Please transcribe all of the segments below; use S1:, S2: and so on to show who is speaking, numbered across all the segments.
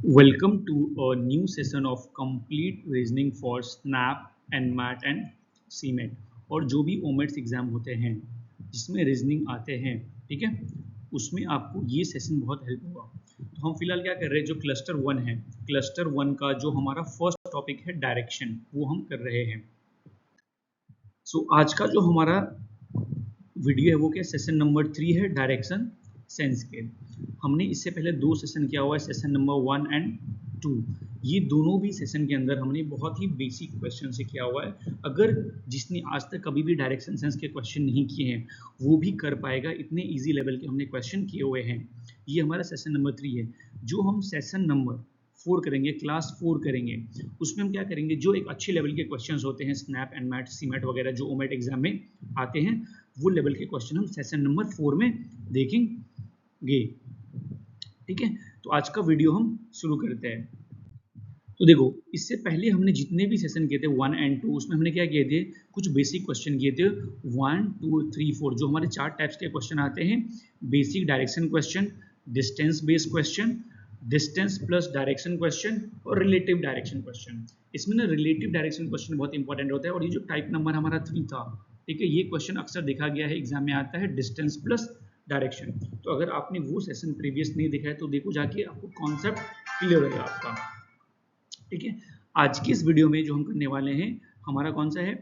S1: Welcome to a new session of complete reasoning for SNAP, NMAT and CMAT और जो भी ओमेट्स exam होते हैं जिसमें रीजनिंग आते हैं, ठीक है, उसमें आपको ये सेशन बहुत हेल्प होगा। तो हम फिलहाल क्या कर रहे हैं, जो क्लस्टर 1 है, क्लस्टर 1 का जो हमारा फर्स्ट टॉपिक है डायरेक्शन, वो हम कर रहे हैं। सो आज का जो हमारा वीडियो है वो क्या, सेशन नंबर 3 है, डायरेक्शन सेंस के। हमने इससे पहले 2 सेशन किया हुआ है, सेशन नंबर 1 एंड 2। ये दोनों भी सेशन के अंदर हमने बहुत ही बेसिक क्वेश्चन से किया हुआ है। अगर जिसने आज तक कभी भी डायरेक्शन सेंस के क्वेश्चन नहीं किए हैं वो भी कर पाएगा, इतने इजी लेवल के हमने क्वेश्चन किए हुए हैं। ये हमारा सेशन नंबर 3 है। जो हम सेशन नंबर 4 करेंगे, क्लास 4 करेंगे, उसमें हम क्या करेंगे, जो एक अच्छे लेवल के क्वेश्चंस होते हैं, स्नैप, एनमैट, सीमैट वगैरह जो ओमेट एग्जाम में आते हैं, वो लेवल के क्वेश्चन हम सेशन नंबर 4 में देखेंगे। ठीक है, तो आज का वीडियो हम शुरू करते हैं। तो देखो, इससे पहले हमने जितने भी सेशन किए थे 1 एंड 2, उसमें हमने क्या किए थे, कुछ बेसिक क्वेश्चन किए थे 1 2 3 4, जो हमारे 4 टाइप्स के क्वेश्चन आते हैं। Basic direction question, distance based question, distance plus direction question और रिलेटिव डायरेक्शन क्वेश्चन। इसमें ना रिलेटिव डायरेक्शन क्वेश्चन बहुत इंपॉर्टेंट होता है। और ये जो टाइप नंबर हमारा 3 था, ठीक है, ये क्वेश्चन अक्सर देखा गया है एग्जाम में आता है, डिस्टेंस प्लस डायरेक्शन। तो अगर आपने वो सेशन प्रीवियस नहीं देखा है तो देखो जाके, आपको कॉन्सेप्ट क्लियर होगा आपका। ठीक है, आज की इस वीडियो में जो हम करने वाले हैं, हमारा कौन सा है,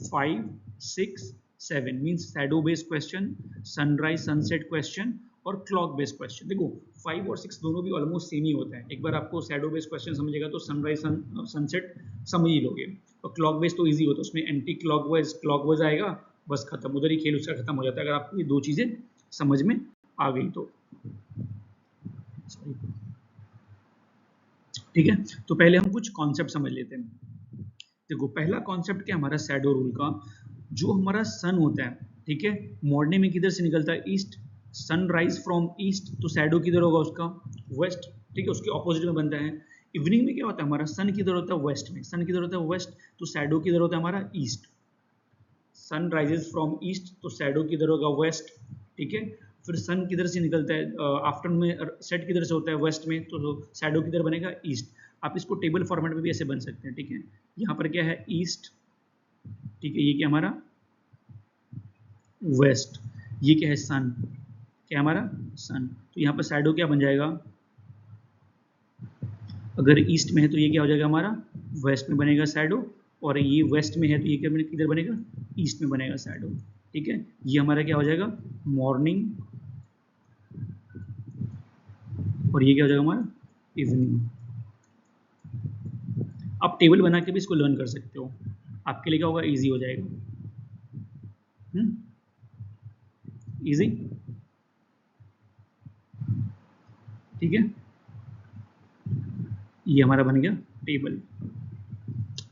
S1: 5 6 7 means shadow based question, sunrise sunset question और क्लॉक बेस्ड क्वेश्चन। देखो 5 और 6 दोनों भी ऑलमोस्ट सेम ही होता है। एक बार आपको शैडो बेस्ड क्वेश्चन समझेगा तो सनराइज सनसेट समझ ही लोगे। और क्लॉक बेस्ड तो इजी होता है, उसमें एंटी क्लॉकवाइज आएगा, बस खत्म, उधर ही खेल उसका खत्म हो जाता है, अगर आपको ये दो चीजें समझ में आ गई तो। ठीक है, तो पहले हम कुछ कॉन्सेप्ट समझ लेते हैं। देखो पहला कॉन्सेप्ट क्या, हमारा शैडो रूल का। जो हमारा सन होता है, ठीक है, मॉर्निंग में किधर से निकलता है, ईस्ट, सनराइज फ्रॉम ईस्ट, तो शैडो किधर होगा उसका, वेस्ट, ठीक है, उसके ऑपोजिट में बनता है। इवनिंग में क्या होता है, हमारा सन किधर होता है, वेस्ट में, सन किधर होता है, वेस्ट, तो शैडो किधर होता है हमारा, east. Sun rises from east, तो शैडो किधर होगा, वेस्ट, ठीक है। फिर सन किधर से निकलता है, आफ्टरनून में सेट किधर से होता है, वेस्ट में, तो शैडो किधर बनेगा, ईस्ट। आप इसको टेबल फॉर्मेट में भी ऐसे बन सकते हैं, ठीक है। यहाँ पर क्या है, ईस्ट, ठीक है, ये क्या हमारा वेस्ट, ये क्या है सन, क्या हमारा सन, तो यहाँ पर शैडो क्या बन जाएगा, अगर ईस्ट में है तो ये क्या हो जाएगा हमारा, वेस्ट में बनेगा शैडो, और ये वेस्ट में है तो ये क्या किधर बनेगा, ईस्ट में बनेगा शैडो, ठीक है। ये हमारा क्या हो जाएगा, मॉर्निंग, और ये क्या हो जाएगा हमारा, इवनिंग। आप टेबल बना के भी इसको लर्न कर सकते हो, आपके लिए क्या होगा, इजी हो जाएगा, इजी, ठीक है। ये हमारा बन गया टेबल,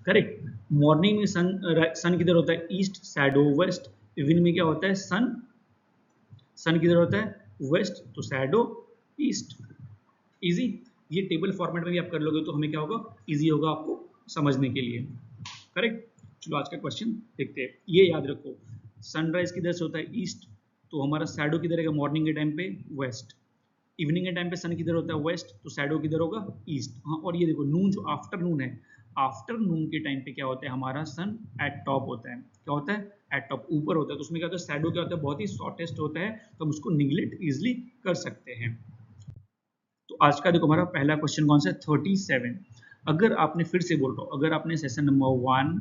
S1: करेक्ट। मॉर्निंग में सन किधर होता है, ईस्ट, शैडो वेस्ट। इवनिंग में क्या होता है, सन किधर होता है, वेस्ट, तो शैडो ईस्ट। इजी, ये टेबल फॉर्मेट में भी आप कर लोगे तो हमें क्या होगा, इजी होगा आपको समझने के लिए, करेक्ट। चलो आज का क्वेश्चन देखते हैं। ये याद रखो, सनराइज किधर से होता है, ईस्ट, तो हमारा शैडो किधर रहेगा, मॉर्निंग के टाइम पे वेस्ट। इवनिंग के टाइम पे सन किधर होता है, वेस्ट, तो शैडो किधर होगा, ईस्ट। हाँ, और ये देखो नून, जो आफ्टरनून है, आफ्टरनून के टाइम पे क्या होता है, हमारा सन एट टॉप होता है, क्या होता है, एट टॉप, ऊपर होता है, तो उसमें क्या होता है, शैडो क्या होता है, बहुत ही शॉर्टेस्ट होता है, तो हम उसको निगलेक्ट इजिली कर सकते हैं। तो आज का देखो हमारा पहला क्वेश्चन कौन सा है, 37। अगर आपने, फिर से बोल रहा हूँ, अगर आपने सेशन नंबर 1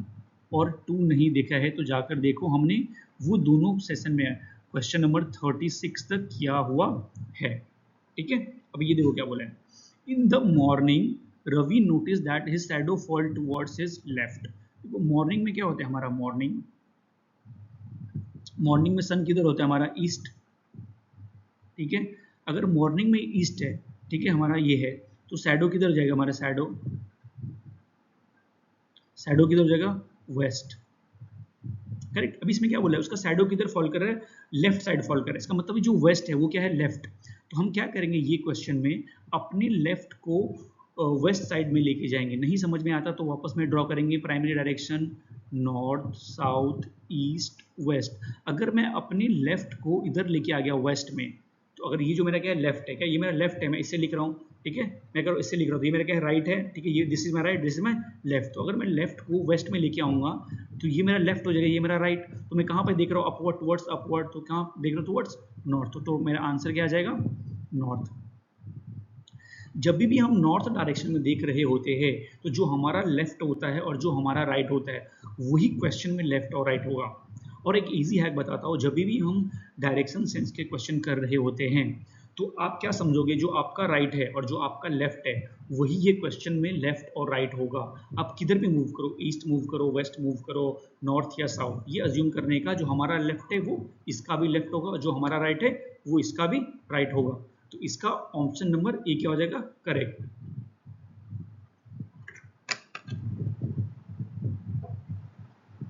S1: और 2 नहीं देखा है तो जाकर देखो, हमने वो दोनों सेशन में क्वेश्चन नंबर 36 तक किया हुआ है, ठीक है। अब ये देखो क्या बोला है, in the morning Ravi notice that his shadow fall towards his left. देखो मॉर्निंग में क्या होता है हमारा, मॉर्निंग में सन किधर होता है हमारा, ईस्ट, ठीक है। अगर मॉर्निंग में ईस्ट है, ठीक है, हमारा ये है, तो शैडो किधर जाएगा हमारा, शैडो किधर जाएगा, वेस्ट, करेक्ट। अब इसमें क्या बोला है, उसका शैडो किधर फॉल कर रहा है, लेफ्ट साइड फॉल कर रहा है, इसका मतलब जो वेस्ट है वो क्या है, लेफ्ट। तो हम क्या करेंगे, ये क्वेश्चन में अपने लेफ्ट को वेस्ट साइड में लेके जाएंगे। नहीं समझ में आता तो वापस में ड्रॉ करेंगे, primary direction, north south east waste. अगर मैं अपने लेफ्ट को इधर लेके आ गया वेस्ट में, तो अगर ये जो मेरा क्या है लेफ्ट है, क्या ये मेरा लेफ्ट है, मैं इससे लिख रहा हूँ, ठीक है, मैं अगर इससे लिख रहा हूँ तो ये मेरा क्या है राइट है, ठीक है, ये this is my right, this is my left. तो अगर मैं लेफ्ट को वेस्ट में लेके आऊंगा तो ये मेरा लेफ्ट हो जाएगा, ये मेरा राइट। तो मैं कहाँ पे देख रहा हूँ अपवर्ड टुवर्ड्स अपवर्ड, तो कहाँ देख रहा हूँ टुवर्ड्स नॉर्थ, तो मेरा आंसर क्या आ जाएगा नॉर्थ। जब भी हम नॉर्थ डायरेक्शन में देख रहे होते हैं तो जो हमारा लेफ्ट होता है और जो हमारा राइट होता है वही क्वेश्चन में लेफ्ट और राइट होगा। और एक इजी हैक बताता हूँ, जब भी हम डायरेक्शन सेंस के क्वेश्चन कर रहे होते हैं तो आप क्या समझोगे, जो आपका राइट है और जो आपका लेफ्ट है वही ये क्वेश्चन में लेफ्ट और राइट होगा। आप किधर भी मूव करो, ईस्ट मूव करो, वेस्ट मूव करो, नॉर्थ या साउथ, ये अज्यूम करने का जो हमारा लेफ्ट है वो इसका भी लेफ्ट होगा, जो हमारा राइट है वो इसका भी राइट होगा। तो इसका ऑप्शन नंबर ए क्या हो जाएगा करेक्ट।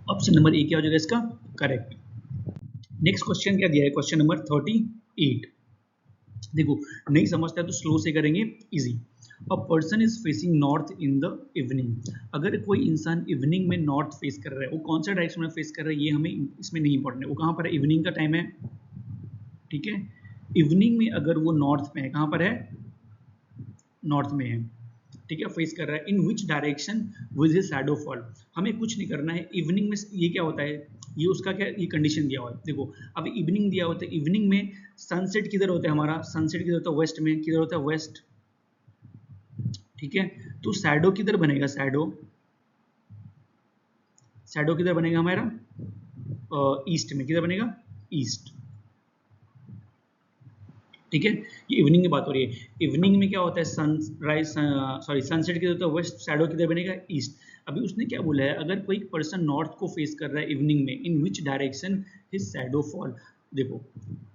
S1: ऑप्शन नंबर ए क्या हो जाएगा इसका करेक्ट। नेक्स्ट क्वेश्चन क्या दिया है, क्वेश्चन नंबर 38। देखो नहीं समझता है तो स्लो से करेंगे, easy. A person is facing north in the evening. अगर कोई इंसान इवनिंग में नॉर्थ फेस कर रहा है, वो कौन सा डायरेक्शन में फेस कर रहा है ये हमें इसमें नहीं इंपॉर्टेंट है, वो कहाँ पर है, इवनिंग का टाइम है, ठीक है। इवनिंग में अगर वो नॉर्थ में है, कहाँ पर है, नॉर्थ में है, ठीक है, फेस कर रहा है। In which direction will his shadow fall. हमें कुछ नहीं करना है इवनिंग में, ये क्या होता है, ये उसका क्या, ये कंडीशन दिया हुआ है। देखो अब इवनिंग दिया होता है, इवनिंग में सनसेट किधर होता है, हमारा सनसेट किधर होता है, वेस्ट में, किधर होता है, वेस्ट, ठीक है। तो शैडो किधर बनेगा, शैडो, शैडो किधर बनेगा हमारा, ईस्ट में, किधर बनेगा, ईस्ट, ठीक है। ये इवनिंग की बात हो रही है। इवनिंग में क्या होता है, सनराइज, सॉरी सनसेट किधर होता है, वेस्ट, शैडो किधर बनेगा, ईस्ट। अभी उसने क्या बोला है, अगर कोई पर्सन नॉर्थ को फेस कर रहा है इवनिंग में, in which direction his shadow fall. देखो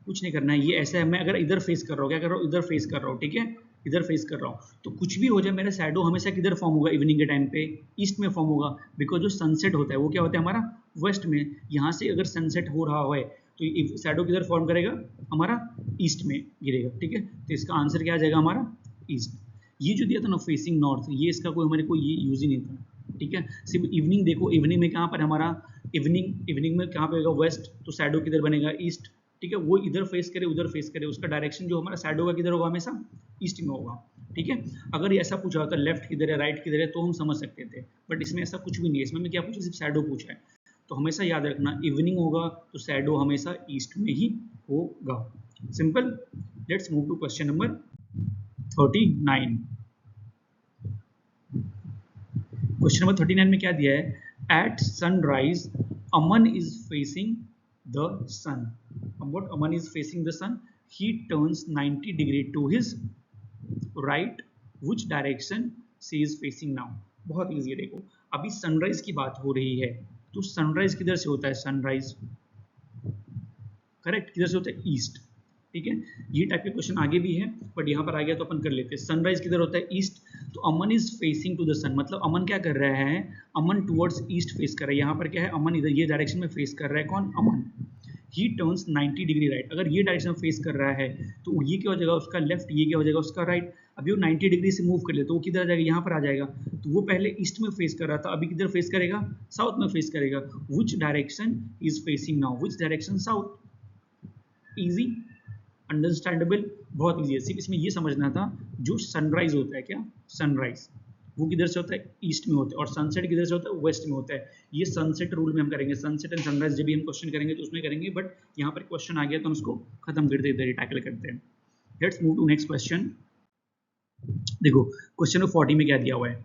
S1: कुछ नहीं करना है, ये ऐसा है, मैं अगर इधर फेस कर रहा हूँ, क्या कर रहा हूँ, इधर फेस कर रहा हूँ, ठीक है, इधर फेस कर रहा हूँ, तो कुछ भी हो जाए मेरा शैडो हमेशा किधर फॉर्म होगा इवनिंग के टाइम पे, ईस्ट में फॉर्म होगा। बिकॉज जो सनसेट होता है वो क्या होता है हमारा वेस्ट में, यहाँ से अगर सनसेट हो रहा है तो शैडो किधर फॉर्म करेगा, हमारा ईस्ट में गिरेगा, ठीक है। तो इसका आंसर क्या आ जाएगा हमारा ईस्ट। ये जो दिया था ना फेसिंग नॉर्थ, ये इसका कोई हमारे को ये यूज ही नहीं था, ठीक है। सिर्फ इवनिंग देखो, इवनिंग में कहाँ पर हमारा, इवनिंग में कहाँ पे होगा, वेस्ट, तो शैडो किधर बनेगा, ईस्ट, ठीक है। वो इधर फेस करे उधर फेस करे, उसका डायरेक्शन जो हमारा शैडो का किधर होगा, हमेशा ईस्ट में होगा, ठीक है। अगर ये ऐसा पूछा होता लेफ्ट किधर है, राइट किधर है, तो हम समझ सकते थे, बट इसमें ऐसा कुछ भी नहीं है। इसमें क्या पूछा, सिर्फ शैडो पूछा है। तो हमेशा याद रखना, इवनिंग होगा तो शैडो हमेशा ईस्ट में ही होगा, simple. Let's move to question number 39। Question number 39 में क्या दिया है, at sunrise Aman is facing the sun. What Aman is facing the sun, he turns 90 degree to his right, which direction she is facing now. बहुत easy है, देखो अभी sunrise की बात हो रही है, तो सनराइज किधर से होता है, सनराइज करेक्ट किधर से होता है, ईस्ट, ठीक है। ये टाइप के क्वेश्चन आगे भी है बट यहाँ पर आ गया तो अपन कर लेते हैं। सनराइज किधर होता है, ईस्ट, तो अमन इज फेसिंग टू द सन, मतलब अमन क्या कर रहा है, अमन टुवर्ड्स ईस्ट फेस कर रहा है। यहाँ पर क्या है, अमन इधर ये डायरेक्शन में फेस कर रहा है, कौन, अमन। ही टर्न्स 90 डिग्री राइट, अगर ये डायरेक्शन में फेस कर रहा है तो ये क्या हो जाएगा उसका लेफ्ट, ये क्या हो जाएगा उसका राइट। अभी वो 90 डिग्री से मूव कर ले तो वो किधर आ जाएगा, यहाँ पर आ जाएगा। तो वो पहले ईस्ट में फेस कर रहा था, अभी किधर फेस करेगा, साउथ में फेस करेगा। Which direction is facing now, which direction, south. Easy, understandable, बहुत इजी है। सिर्फ इसमें ये समझना था, जो सनराइज होता है, क्या सनराइज वो किधर से होता है, ईस्ट में होता है, और सनसेट किधर से होता है, वेस्ट में होता है। ये सनसेट रूल में हम करेंगे, सनसेट एंड सनराइज जब भी हम क्वेश्चन करेंगे तो उसमें करेंगे, बट यहाँ पर क्वेश्चन आ गया तो हम इसको खत्म करते इधर ही टैकल करते हैं। Let's move to next question. देखो क्वेश्चन नंबर 40 में क्या दिया हुआ है,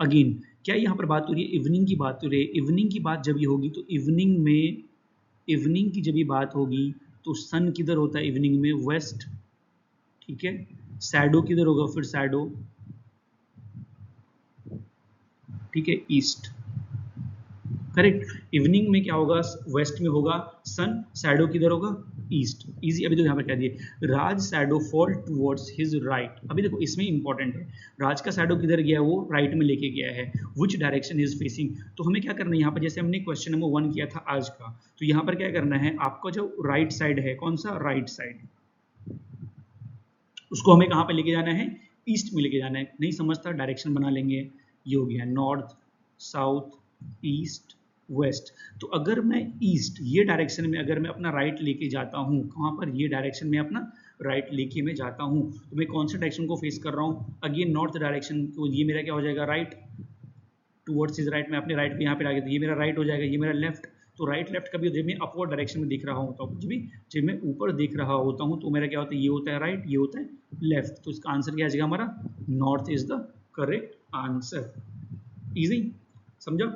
S1: अगेन क्या यहाँ पर बात हो रही है, इवनिंग की बात हो रही है। इवनिंग की बात जब ये होगी तो इवनिंग में, इवनिंग की जब ये बात होगी तो सन किधर होता है इवनिंग में, वेस्ट, ठीक है। शैडो किधर होगा फिर, शैडो, ठीक है, ईस्ट, करेक्ट। इवनिंग में क्या होगा, वेस्ट में होगा सन, शैडो किधर होगा, ईस्ट, इजी। अभी तो यहाँ पर क्या दिए, राज shadow fall towards his right. अभी देखो इसमें इंपॉर्टेंट है, राज का शैडो किधर गया, वो राइट में लेके गया है। व्हिच डायरेक्शन इज फेसिंग, तो हमें क्या करना है यहाँ पर, जैसे हमने क्वेश्चन नंबर 1 किया था आज का, तो यहाँ पर क्या करना है, आपका जो राइट साइड है, कौन सा, राइट साइड, उसको हमें कहाँ पे लेके जाना है, ईस्ट में लेके जाना है। नहीं समझता डायरेक्शन बना लेंगे, ये हो गया नॉर्थ, साउथ, ईस्ट, वेस्ट। तो अगर मैं ईस्ट ये डायरेक्शन में अगर मैं अपना राइट लेके जाता हूँ, कहाँ पर, ये डायरेक्शन में अपना राइट लेके मैं जाता हूँ, तो मैं कौन सा डायरेक्शन को फेस कर रहा हूँ, अगेन नॉर्थ डायरेक्शन। तो ये मेरा क्या हो जाएगा, राइट, टूवर्ड्स इज राइट। मैं अपने राइट पे यहाँ पे आ गया, तो ये मेरा राइट हो जाएगा, ये मेरा लेफ्ट। तो राइट लेफ्ट कभी जब मैं अपवर्ड डायरेक्शन में देख रहा होता हूँ, जब मैं ऊपर देख रहा होता हूँ, तो मेरा क्या होता है, ये होता है राइट, ये होता है लेफ्ट। तो इसका आंसर क्या आ जाएगा हमारा, north is the correct answer. Easy, समझा,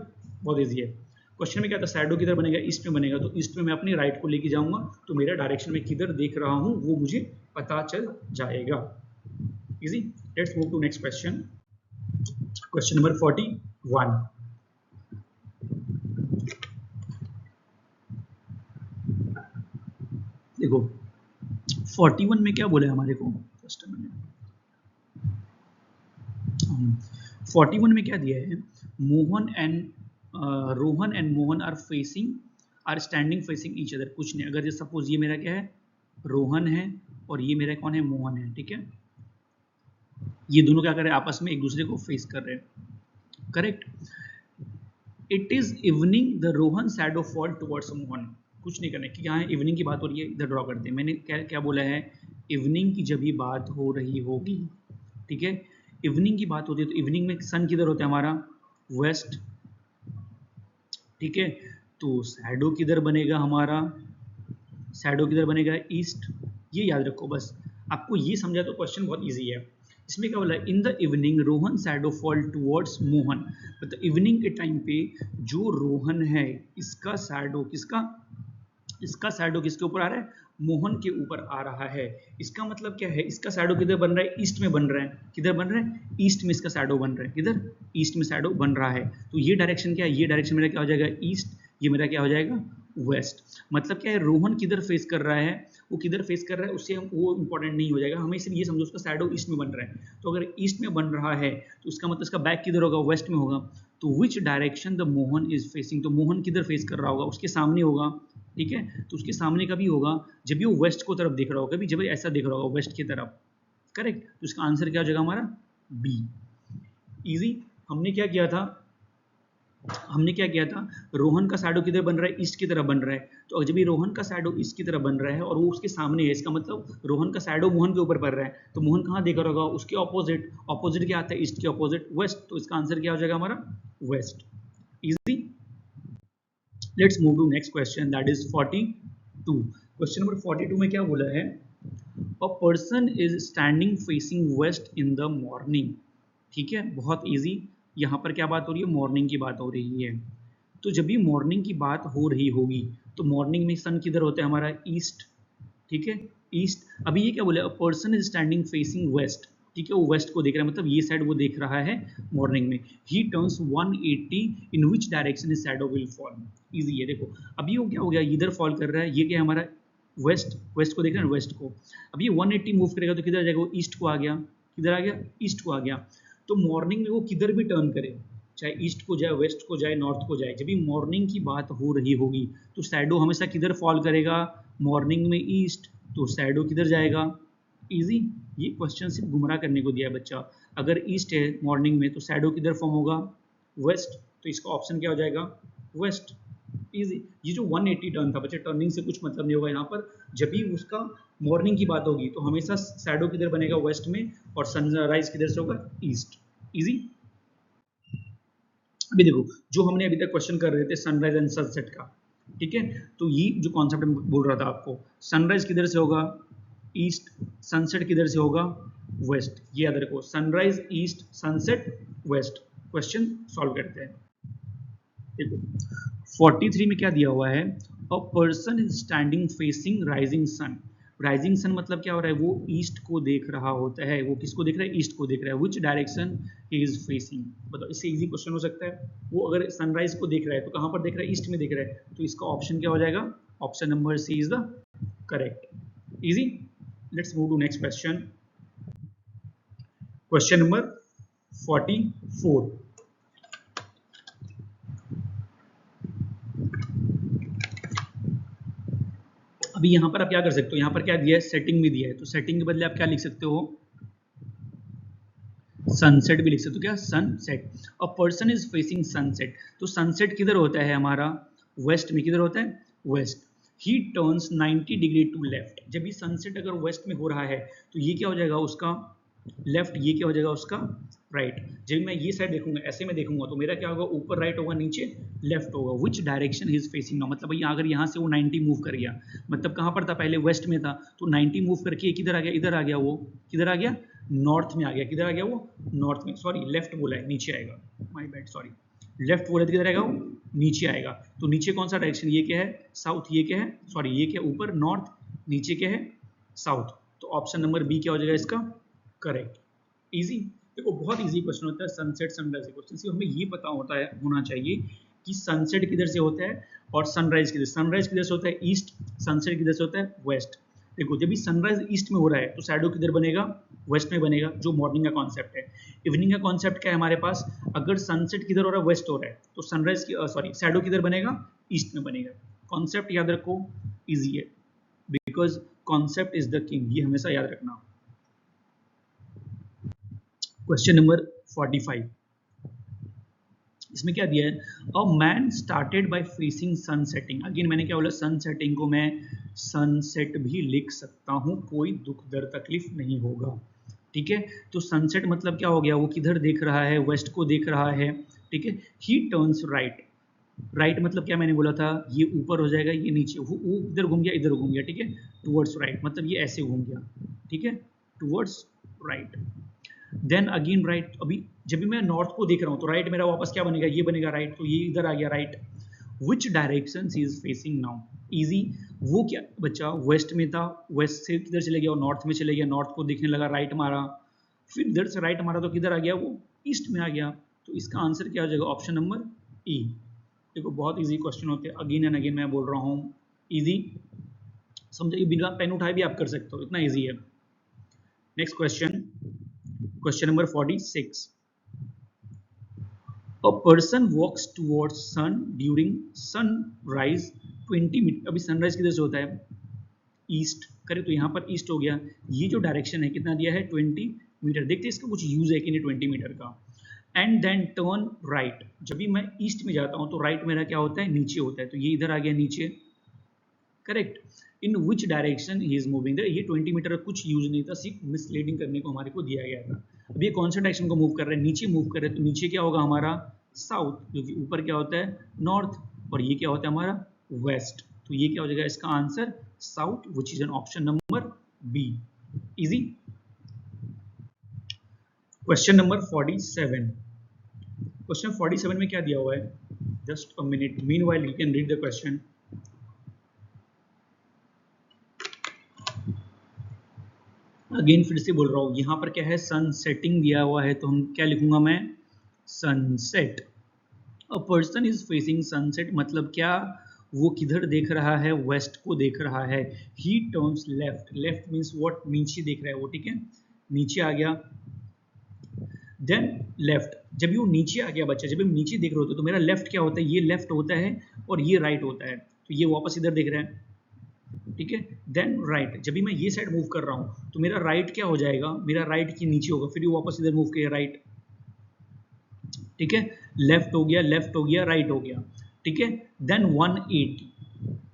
S1: बहुत इजी है। क्वेश्चन में क्या था, शैडो किधर बनेगा, ईस्ट में बनेगा। तो ईस्ट में मैं अपनी राइट को लेके जाऊंगा, तो मेरा डायरेक्शन में किधर देख रहा हूँ वो मुझे पता चल जाएगा। Easy. Let's move to next question. Question number 41। देखो 41 में क्या बोला है हमारे को, फर्स्ट मिनट, 41 में क्या दिया है, Rohan and Mohan are standing facing each other. कुछ नहीं, अगर सपोज ये मेरा क्या है, रोहन है और ये मेरा कौन है, मोहन है, ठीक है। ये दोनों क्या कर रहे हैं, आपस में एक दूसरे को फेस कर रहे हैं, correct. It is evening, the Rohan shadow fall towards Mohan. कुछ नहीं करना है, कि यहाँ इवनिंग की बात हो रही है, इधर ड्रॉ करते हैं। मैंने क्या क्या बोला है, इवनिंग की जब भी बात हो रही होगी, ठीक है, इवनिंग की बात होती है, तो इवनिंग में सन किधर होता है हमारा, वेस्ट, ठीक है। तो शैडो किधर बनेगा हमारा, शैडो किधर बनेगा, ईस्ट। ये याद रखो बस, आपको ये समझा तो क्वेश्चन बहुत इजी है। इसमें क्या बोला, in the evening Rohan shadow fall towards Mohan. मतलब इवनिंग के टाइम पे जो रोहन है, इसका शैडो किसके ऊपर आ रहा है, मोहन के ऊपर आ रहा है। इसका मतलब क्या है, इसका शैडो किधर बन रहा है, ईस्ट में बन रहा है। किधर बन रहा है, ईस्ट में इसका शैडो बन रहा है। किधर, ईस्ट में शैडो बन रहा है। तो ये डायरेक्शन क्या है, ये डायरेक्शन मेरा क्या हो जाएगा, ईस्ट। ये मेरा क्या हो जाएगा, वेस्ट। मतलब क्या है, रोहन किधर फेस कर रहा है, वो किधर फेस कर रहा है, उससे हम वो इंपॉर्टेंट नहीं हो जाएगा, हमें सिर्फ ये समझो उसका शैडो ईस्ट में बन रहा है। तो अगर ईस्ट में बन रहा है तो उसका मतलब इसका बैक किधर होगा, वेस्ट में होगा। तो which direction the Mohan is facing, तो मोहन किधर फेस कर रहा होगा, उसके सामने होगा, ठीक है। तो उसके सामने कभी होगा जब भी वो वेस्ट को तरफ देख रहा होगा, कभी जब ऐसा देख रहा होगा वेस्ट की तरफ, करेक्ट। तो इसका आंसर क्या हो जाएगा हमारा, बी। इजी। हमने क्या किया था, रोहन का शैडो किधर बन रहा है, ईस्ट की तरफ बन रहा है। तो जब भी रोहन का शैडो ईस्ट की तरफ बन रहा है और वो उसके सामने है, इसका मतलब रोहन का शैडो मोहन के ऊपर पड़ रहा है। तो मोहन कहाँ देख रहा होगा, उसके ऑपोजिट। ऑपोजिट क्या आता है, ईस्ट के ऑपोजिट वेस्ट। तो इसका आंसर क्या हो जाएगा हमारा, west. Easy. Let's move to next question, that is 42। Question number 42 में क्या बोला है, a person is standing facing west in the morning. ठीक है, बहुत इजी। यहाँ पर क्या बात हो रही है, मॉर्निंग की बात हो रही है। तो जब भी मॉर्निंग की बात हो रही होगी तो मॉर्निंग में सन किधर होता है हमारा, ईस्ट, ठीक है, ईस्ट। अभी ये क्या बोला, अ person is standing facing waste, ठीक है, वो वेस्ट को देख रहा है, मतलब ये साइड वो देख रहा है मॉर्निंग में। ही turns 180 in which direction is shadow will fall. Easy है, देखो अभी वो क्या हो गया, इधर फॉल कर रहा है, ये क्या है हमारा, वेस्ट, वेस्ट को देख रहे हैं, वेस्ट को। अब ये 180 मूव करेगा तो किधर आ जाएगा, वो ईस्ट को आ गया। किधर आ गया, ईस्ट को आ गया। तो मॉर्निंग में वो किधर भी टर्न करे, चाहे ईस्ट को जाए, वेस्ट को जाए, नॉर्थ को जाए, जब भी मॉर्निंग की बात हो रही होगी तो शैडो हमेशा किधर फॉल करेगा, मॉर्निंग में ईस्ट। तो शैडो किधर जाएगा, इजी। ये क्वेश्चन सिर्फ गुमराह करने को दिया है बच्चा। अगर ईस्ट है मॉर्निंग में तो शैडो किधर फॉर्म होगा, वेस्ट। तो इसका ऑप्शन क्या हो जाएगा, वेस्ट। इजी। ये जो 180 टर्न था बच्चे, टर्निंग से कुछ मतलब नहीं होगा यहाँ पर। जब भी उसका मॉर्निंग की बात होगी तो हमेशा शैडो किधर बनेगा, वेस्ट में, और सनराइज किधर से होगा, ईस्ट। इजी। अभी देखो जो हमने अभी तक क्वेश्चन कर रहे थे सनराइज एंड सनसेट का, ठीक है, तो ये जो कॉन्सेप्ट मैं बोल रहा था आपको, सनराइज किधर से होगा, ईस्ट, सनसेट किधर से होगा, वेस्ट। ये याद रखो, sunrise east, sunset west. Question solve करते हैं। देखो 43 में क्या दिया हुआ है, a person is standing facing rising sun. Rising sun मतलब क्या हो रहा है, वो ईस्ट को देख रहा होता है। वो किसको देख रहा है, ईस्ट को देख रहा है। Which direction he is facing, बताओ। इससे इजी क्वेश्चन हो सकता है। वो अगर सनराइज को देख रहा है तो कहाँ पर देख रहा है, ईस्ट में देख रहा है। तो इसका ऑप्शन क्या हो जाएगा, option number C is the correct. Easy. Let's move to next question. Question number 44। अभी यहाँ पर आप क्या कर सकते हो, यहाँ पर क्या दिया है, सेटिंग में दिया है। तो सेटिंग के बदले आप क्या लिख सकते हो, सनसेट भी लिख सकते हो, क्या sunset. A person is facing sunset, तो सनसेट किधर होता है हमारा, वेस्ट में। किधर होता है, west. He turns 90 degree to left, जब ये सनसेट अगर वेस्ट में हो रहा है तो ये क्या हो जाएगा उसका लेफ्ट, ये क्या हो जाएगा उसका राइट। जब मैं ये साइड देखूंगा, ऐसे में देखूंगा तो मेरा क्या होगा, ऊपर राइट होगा, नीचे लेफ्ट होगा। Which direction he is facing now, मतलब भैया अगर यहाँ से वो 90 मूव कर गया, मतलब कहाँ पर था पहले, वेस्ट में था, तो 90 मूव करके किधर आ गया, इधर आ गया, वो किधर आ गया, नॉर्थ में आ गया। किधर आ गया वो, नॉर्थ में, सॉरी लेफ्ट बोला है, नीचे आएगा, माय बैड सॉरी, लेफ्ट बोले तो किधर आएगा वो, नीचे आएगा। तो नीचे कौन सा डायरेक्शन, ये क्या है, साउथ, ये क्या है, सॉरी ये क्या है, ऊपर नॉर्थ, नीचे क्या है, साउथ। तो ऑप्शन नंबर बी क्या हो जाएगा इसका करेक्ट। इजी, देखो बहुत इजी क्वेश्चन होता है सनसेट सनराइज क्वेश्चन। सिर्फ हमें ये पता होता है, होना चाहिए कि सनसेट किधर से होता है और सनराइज किधर, सनराइज किधर से होता है ईस्ट, सनसेट किधर से होता है वेस्ट। देखो जब भी सनराइज ईस्ट में हो रहा है तो शैडो किधर बनेगा, वेस्ट में बनेगा, जो मॉर्निंग का कॉन्सेप्ट है। इवनिंग का कॉन्सेप्ट क्या है हमारे पास, अगर सनसेट किधर हो रहा है, वेस्ट हो रहा है, तो सनराइज की सॉरी शैडो किधर बनेगा, ईस्ट में बनेगा। कॉन्सेप्ट याद रखो, इजी है, because concept is the king, ये हमेशा याद रखना। क्वेश्चन नंबर 45, इसमें क्या दिया है, a man started by facing sun setting. Again मैंने क्या बोला, सन सेटिंग को मैं सनसेट भी लिख सकता हूं, कोई दुख दर्द तकलीफ नहीं होगा। ठीक है, तो सनसेट मतलब क्या हो गया, वो किधर देख रहा है, वेस्ट को देख रहा है। ठीक है, ही टर्न्स राइट, राइट मतलब क्या मैंने बोला था, ये ऊपर हो जाएगा, ये नीचे, वो इधर घूम गया, इधर घूम गया। ठीक है, टुवर्ड्स राइट मतलब ये ऐसे घूम गया। ठीक है, towards right. Then again right, अभी जब भी मैं नॉर्थ को देख रहा हूँ तो राइट मेरा वापस क्या बनेगा, ये बनेगा राइट, तो ये इधर आ गया right. Which direction he is facing now, easy, वो क्या बच्चा वेस्ट में था, वेस्ट से किधर चले गया, और नॉर्थ में चले गया, नॉर्थ को देखने लगा, राइट मारा, फिर इधर से राइट मारा तो किधर आ गया वो, ईस्ट में आ गया। तो इसका आंसर क्या हो जाएगा, ऑप्शन नंबर ई। देखो बहुत इजी क्वेश्चन होते हैं, अगेन एंड अगेन मैं बोल रहा हूँ, इजी, समझिए बिना पेन उठाए भी आप कर सकते हो, इतना इजी है। Next question, question number 46, a person walks towards sun during sunrise 20 metre. अभी सनराइज किधर से होता है, ईस्ट, करे तो यहाँ पर ईस्ट हो गया। ये जो डायरेक्शन है कितना दिया है, 20 मीटर। देखते हैं इसका कुछ यूज है कि नहीं 20 मीटर का। एंड देन टर्न राइट, जब भी मैं ईस्ट में जाता हूँ तो राइट मेरा क्या होता है, नीचे होता है, तो ये इधर आ गया नीचे, correct. In which direction he is moving, ये 20 मीटर का कुछ यूज नहीं था, सिर्फ मिसलीडिंग करने को हमारे को दिया गया था। अब ये कौन सा डायरेक्शन को मूव कर रहे हैं, नीचे मूव कर रहे हैं, तो नीचे क्या होगा हमारा साउथ, क्योंकि ऊपर क्या होता है नॉर्थ, और ये क्या होता है हमारा वेस्ट। तो ये क्या हो जाएगा इसका answer south, which is an option number B. Easy. Question number 47, question 47 में क्या दिया हुआ है, just a minute, meanwhile you can read the question. Again फिर से बोल रहा हूँ, यहाँ पर क्या है, सन सेटिंग दिया हुआ है, तो हम क्या लिखूंगा मैं, sunset. A person is facing sunset मतलब क्या, वो किधर देख रहा है, वेस्ट को देख रहा है। ही turns left, left means what, नीचे देख रहा है वो। ठीक है, नीचे आ गया। देन लेफ्ट, जब भी वो नीचे आ गया बच्चा, जब भी नीचे देख रहे होते तो मेरा लेफ्ट क्या होता है, ये लेफ्ट होता है और ये राइट होता है, तो ये वापस इधर देख रहा है। ठीक है, देन राइट, जब भी मैं ये साइड मूव कर रहा हूँ तो मेरा राइट क्या हो जाएगा, मेरा राइट के नीचे होगा, फिर ये वापस इधर मूव किया राइट। ठीक है, लेफ्ट हो गया, लेफ्ट हो गया, राइट हो गया। ठीक है, देन 180,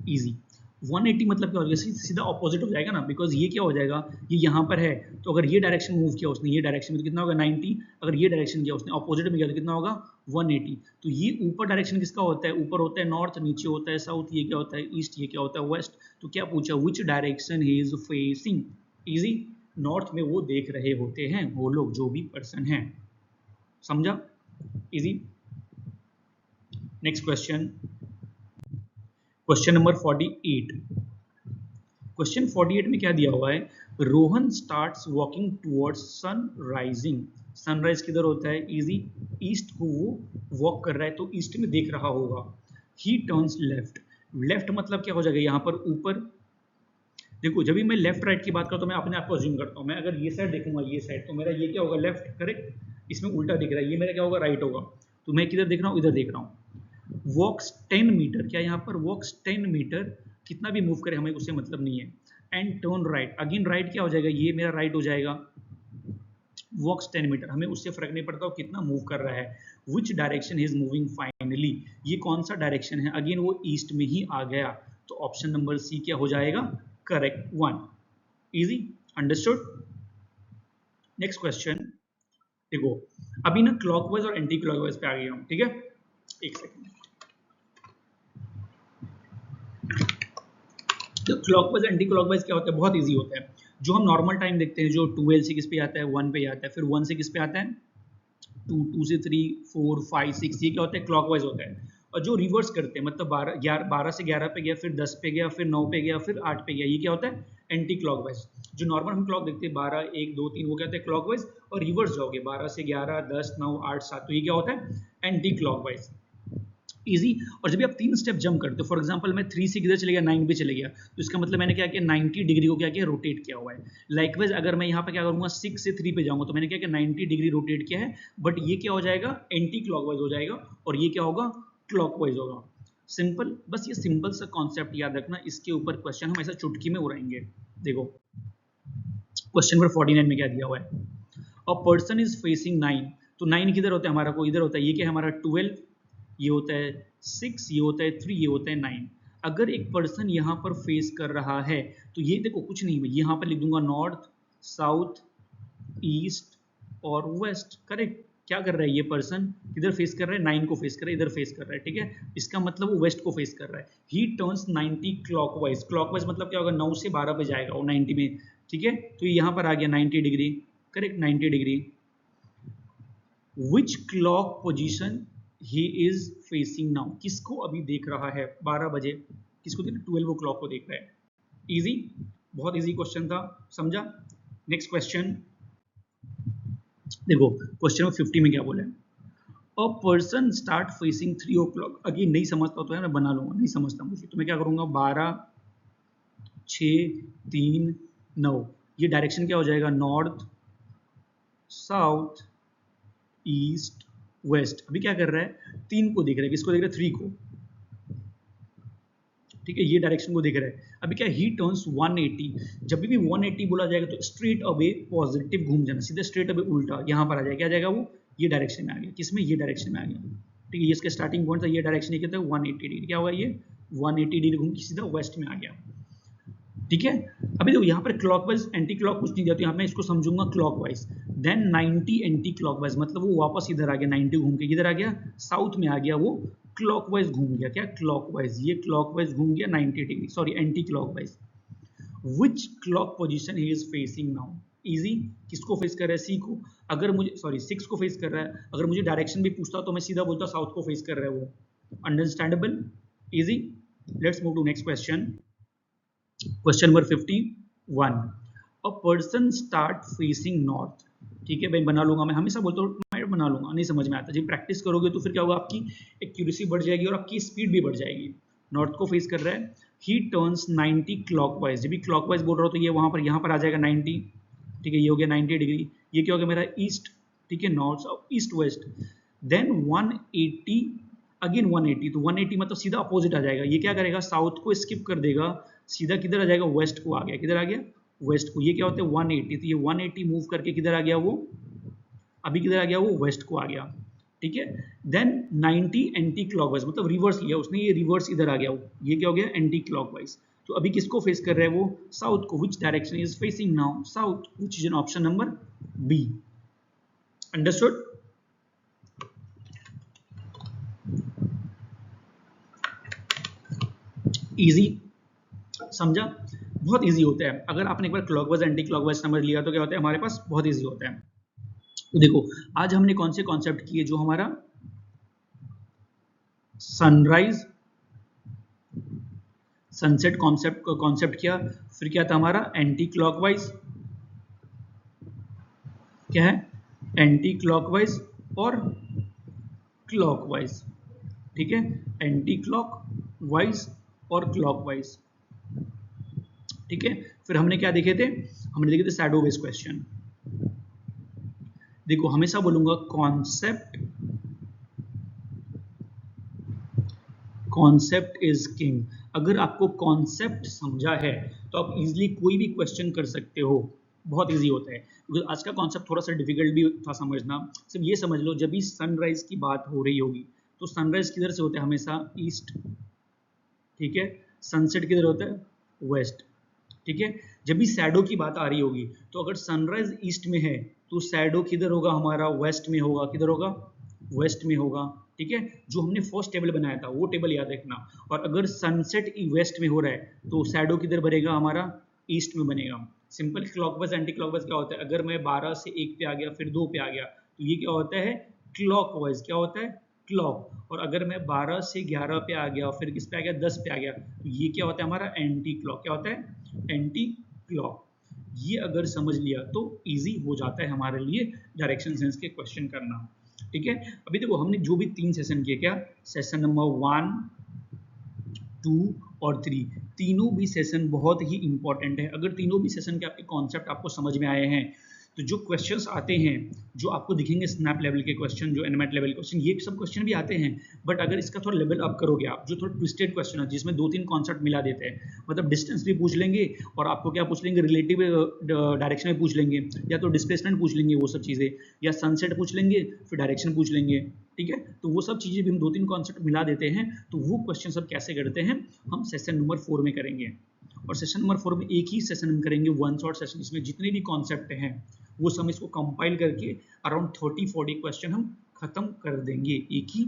S1: इजी। 180 मतलब क्या हो जाएगा, सीधा ऑपोजिट हो जाएगा ना, बिकॉज ये क्या हो जाएगा, ये यहाँ पर है, तो अगर ये डायरेक्शन मूव किया उसने, ये डायरेक्शन में तो कितना होगा 90, अगर ये डायरेक्शन किया उसने ऑपोजिट में किया तो कितना होगा 180। तो ये ऊपर डायरेक्शन किसका होता है, ऊपर होता है नॉर्थ, नीचे होता है साउथ, ये क्या होता है ईस्ट, ये क्या होता है वेस्ट। तो क्या पूछा, which direction he is facing, easy, north में वो देख रहे होते हैं वो लोग, जो भी पर्सन है, समझा, easy. Next question, question number 48, question 48 में क्या दिया हुआ है, Rohan starts walking towards sun rising. Sunrise किधर होता है, इजी, ईस्ट को वो वॉक कर रहा है, तो ईस्ट में देख रहा होगा। ही टर्न्स लेफ्ट, लेफ्ट मतलब क्या हो जाएगा यहाँ पर ऊपर। देखो जब भी मैं लेफ्ट राइट की बात करता हूँ, मैं अपने आप को अज्यूम करता हूँ, मैं अगर ये साइड देखूंगा, ये साइड, तो मेरा ये क्या होगा लेफ्ट, करेक्ट, इसमें उल्टा दिख रहा है, ये मेरा क्या होगा राइट होगा। तो मैं किधर देख रहा हूँ, इधर देख रहा हूँ। वॉक्स 10 मीटर, क्या यहाँ पर वॉक्स 10 मीटर, कितना भी मूव करे हमें उससे मतलब नहीं है। And turn right, again right क्या हो जाएगा, ये मेरा राइट हो जाएगा। वॉक्स 10 मीटर, हमें उससे फर्क नहीं पड़ता वो कितना मूव कर रहा है। विच डायरेक्शन इज मूविंग फाइनली, ये कौन सा डायरेक्शन है, अगेन वो ईस्ट में ही आ गया, तो ऑप्शन नंबर सी क्या हो जाएगा, correct one. Easy, understood. Next question देखो, अभी ना क्लॉकवाइज और एंटी क्लॉकवाइज पे आ गया हूं, ठीक है, एक सेकंड। तो क्लॉकवाइज एंटी क्लॉकवाइज क्या होता है, बहुत इजी होता है। जो हम नॉर्मल टाइम देखते हैं, जो 12 से किस पे आता है, 1 पे आता है, फिर 1 से किस पे आता है, 2, 2 से 3, 4, 5, 6, ये क्या होता है, क्लॉकवाइज होता है। और जो रिवर्स करते हैं, मतलब 12 से 11 पे गया, फिर 10 पे गया, फिर 9 पे गया, फिर 8 पे गया, ये क्या होता है, एंटी क्लॉकवाइज। जो नॉर्मल हम क्लॉक देखते हैं 12, 1, 2, 3, वो क्या होता है, क्लॉकवाइज। और रिवर्स जाओगे 12 से 11, 10, 9, 8, 7, तो ये क्या होता है, एंटी क्लॉकवाइज। इजी। और जब भी आप 3 स्टेप जंप करते हो, फॉर एग्जांपल मैं 3 से किधर चले गया, 9 पे चले गया, तो इसका मतलब मैंने क्या किया, 90 डिग्री को क्या किया, रोटेट किया हुआ है। लाइकवाइज अगर मैं यहाँ पे क्या करूंगा, 6 से 3 पे जाऊंगा, तो मैंने क्या किया, 90 डिग्री रोटेट किया है, बट ये क्या हो जाएगा, एंटी क्लॉकवाइज हो जाएगा, और ये क्या होगा, क्लॉकवाइज होगा। सिंपल, बस ये सिंपल सा कॉन्सेप्ट याद रखना, इसके ऊपर क्वेश्चन हम ऐसा चुटकी में उड़ाएंगे। देखो क्वेश्चन नंबर 49 में क्या दिया हुआ है, अ पर्सन इज फेसिंग 9, तो 9 किधर होता है हमारा, को इधर होता है, ये क्या है हमारा 12, ये होता है 6, ये होता है 3, ये होता है 9। अगर एक पर्सन यहाँ पर फेस कर रहा है, तो ये देखो कुछ नहीं, यहाँ पर लिख दूंगा नॉर्थ, साउथ, ईस्ट और वेस्ट, करेक्ट। क्या कर रहा है ये पर्सन, किधर फेस कर रहा है, 9 को फेस कर रहा है, इधर फेस कर रहा है, ठीक है, इसका मतलब वो वेस्ट को फेस कर रहा है। ही टर्न्स 90 क्लॉकवाइज, क्लॉकवाइज मतलब क्या होगा, 9 से 12 पे जाएगा वो 90 में, ठीक है, तो ये यहाँ पर आ गया 90 degree, correct, 90 degree. Which clock position he is facing now, किसको अभी देख रहा है 12 बजे, किसको देख, 12 क्लॉक को देख रहा है। इजी, बहुत इजी क्वेश्चन था, समझा। नेक्स्ट क्वेश्चन देखो, क्वेश्चन नंबर 50 में क्या बोला है, a person start facing 3 o'clock, again नहीं समझता तो है मैं बना लूंगा, नहीं समझता मुझे तो मैं क्या करूंगा, 12, 6, 3, 9, ये डायरेक्शन क्या हो जाएगा, नॉर्थ, साउथ, ईस्ट, वेस्ट। अभी क्या कर रहा है, 3 को देख रहा है, किसको देख रहा है, 3 को, ठीक है, ये डायरेक्शन को देख रहा है। अभी क्या, ही टर्न्स 180, जब भी 180 बोला जाएगा तो स्ट्रेट अवे पॉजिटिव घूम जाना, सीधे स्ट्रेट अवे उल्टा यहाँ पर आ जाएगा, क्या आ जाएगा वो, ये डायरेक्शन में आ गया, किसमें, ये डायरेक्शन में आ गया, ठीक है, ये इसका स्टार्टिंग पॉइंट था, ये डायरेक्शन ये कहता है 180 डिग्री, क्या होगा ये 180 डिग्री घूम के सीधा वेस्ट में आ गया, ठीक है। अभी देखो यहाँ पर क्लॉकवाइज एंटी क्लॉक कुछ नहीं जाती, यहाँ मैं इसको समझूंगा क्लॉकवाइज, देन 90 एंटी क्लॉकवाइज, मतलब वो वापस इधर आ गया, 90 घूम के इधर आ गया, साउथ में आ गया, वो क्लॉकवाइज घूम गया, क्या क्लॉकवाइज, ये क्लॉकवाइज घूम गया 90 degree, sorry anti clockwise. Which clock position he is facing now, easy, किसको फेस कर रहा है, सी को, अगर मुझे सॉरी 6 को फेस कर रहा है, अगर मुझे डायरेक्शन भी पूछता तो मैं सीधा बोलता साउथ को फेस कर रहा है वो, understandable, easy. Let's move to next question, question number 51, a person start facing north, ठीक है भाई, बना लूंगा, मैं हमेशा बोलता हूँ मैं बना लूंगा, नहीं समझ में आता, जब प्रैक्टिस करोगे तो फिर क्या होगा, आपकी एक्यूरेसी बढ़ जाएगी और आपकी स्पीड भी बढ़ जाएगी। नॉर्थ को फेस कर रहा है, ही टर्न्स 90 क्लॉकवाइज, जब भी क्लॉकवाइज बोल रहा हो तो ये वहां पर यहाँ पर आ जाएगा 90, ठीक है, ये हो गया 90 डिग्री, ये क्या हो गया मेरा ईस्ट, ठीक है, north south east west, then 180, again 180, तो 180 मतलब सीधा अपोजिट आ जाएगा, ये क्या करेगा, साउथ को स्किप कर देगा, सीधा किधर आ जाएगा, वेस्ट को आ गया, किधर आ गया, वेस्ट को, ये क्या होता है 180, तो ये 180 मूव करके किधर आ गया वो, अभी किधर आ गया वो, वेस्ट को आ गया, ठीक है। देन 90 एंटी क्लॉकवाइज, मतलब रिवर्स लिया उसने, ये रिवर्स इधर आ गया वो, ये क्या हो गया, एंटी क्लॉकवाइज, तो अभी किसको फेस कर रहा है वो, साउथ को, which direction is facing now, south, which is an option number B, understood. Easy, समझा, बहुत इजी होता है, अगर आपने एक बार क्लॉकवाइज एंटी क्लॉकवाइज समझ लिया तो क्या होता है हमारे पास, बहुत इजी होता है। तो देखो आज हमने कौन से कॉन्सेप्ट किए, जो हमारा सनराइज सनसेट कॉन्सेप्ट किया, फिर क्या था हमारा एंटी क्लॉकवाइज, क्या है, एंटी क्लॉकवाइज और क्लॉकवाइज, ठीक है, एंटी क्लॉकवाइज और क्लॉकवाइज, ठीक है। फिर हमने क्या देखे थे, हमने देखे थे शैडो बेस्ड क्वेश्चन। देखो हमेशा बोलूंगा कॉन्सेप्ट इज किंग, अगर आपको कॉन्सेप्ट समझा है तो आप इजीली कोई भी क्वेश्चन कर सकते हो, बहुत इजी होता है, क्योंकि आज का कॉन्सेप्ट थोड़ा सा डिफिकल्ट भी था समझना। सिर्फ ये समझ लो, जब भी सनराइज की बात हो रही होगी तो सनराइज किधर से होता है, हमेशा ईस्ट, ठीक है। सनसेट किधर होता है, वेस्ट, ठीक है। जब भी शैडो की बात आ रही होगी तो अगर सनराइज ईस्ट में है तो शैडो किधर होगा, हमारा वेस्ट में होगा। किधर होगा, वेस्ट में होगा, ठीक है। जो हमने फर्स्ट टेबल बनाया था वो टेबल याद रखना। और अगर सनसेट वेस्ट में हो रहा है तो शैडो किधर बनेगा, हमारा ईस्ट में बनेगा। सिंपल क्लॉकवाइज एंटी क्लॉकवाइज क्या होता है, अगर मैं 12 से 1 पे आ गया फिर 2 पे आ गया तो ये क्या होता है, क्लॉकवाइज। क्या होता है, क्लॉक। और अगर मैं 12 से 11 पे आ गया फिर किस पे आ गया, 10 पे आ गया तो ये क्या होता है, हमारा एंटी क्लॉक। क्या होता है, एंटी क्लॉक। ये अगर समझ लिया तो इजी हो जाता है हमारे लिए डायरेक्शन सेंस के क्वेश्चन करना, ठीक है। अभी देखो हमने जो भी 3 सेशन किए, क्या सेशन नंबर 1, 2 और 3, तीनों भी सेशन बहुत ही इंपॉर्टेंट है। अगर तीनों भी सेशन के आपके कॉन्सेप्ट आपको समझ में आए हैं तो जो क्वेश्चंस आते हैं, जो आपको दिखेंगे स्नैप लेवल के क्वेश्चन, जो एनिमेट लेवल क्वेश्चन, ये सब क्वेश्चन भी आते हैं। बट अगर इसका थोड़ा लेवल अप करोगे आप, जो थोड़ा ट्विस्टेड क्वेश्चन है जिसमें 2-3 कॉन्सेप्ट मिला देते हैं, मतलब डिस्टेंस भी पूछ लेंगे और आपको क्या पूछ लेंगे, रिलेटिव डायरेक्शन में पूछ लेंगे, या तो डिस्प्लेसमेंट पूछ लेंगे वो सब चीज़ें, या सनसेट पूछ लेंगे फिर डायरेक्शन पूछ लेंगे, ठीक है। तो वो सब चीज़ें भी हम 2-3 कॉन्सेप्ट मिला देते हैं। तो वो क्वेश्चन सब कैसे करते हैं हम सेशन नंबर 4 में करेंगे। और सेशन नंबर 4 में एक ही सेशन हम करेंगे, वन शॉट सेशन, जिसमें जितने भी कॉन्सेप्ट हैं वो सब इसको कंपाइल करके अराउंड 30-40 क्वेश्चन हम खत्म कर देंगे एक ही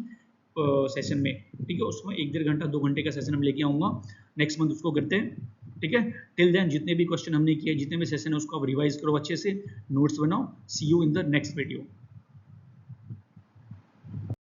S1: सेशन में, ठीक है। उसमें 1-1.5 घंटा 2 घंटे का सेशन हम लेके आऊँगा, नेक्स्ट मंथ उसको करते हैं, ठीक है। टिल देन जितने भी क्वेश्चन हमने किए, जितने भी सेशन है उसको आप रिवाइज करो अच्छे से, नोट्स बनाओ। See you in the next video.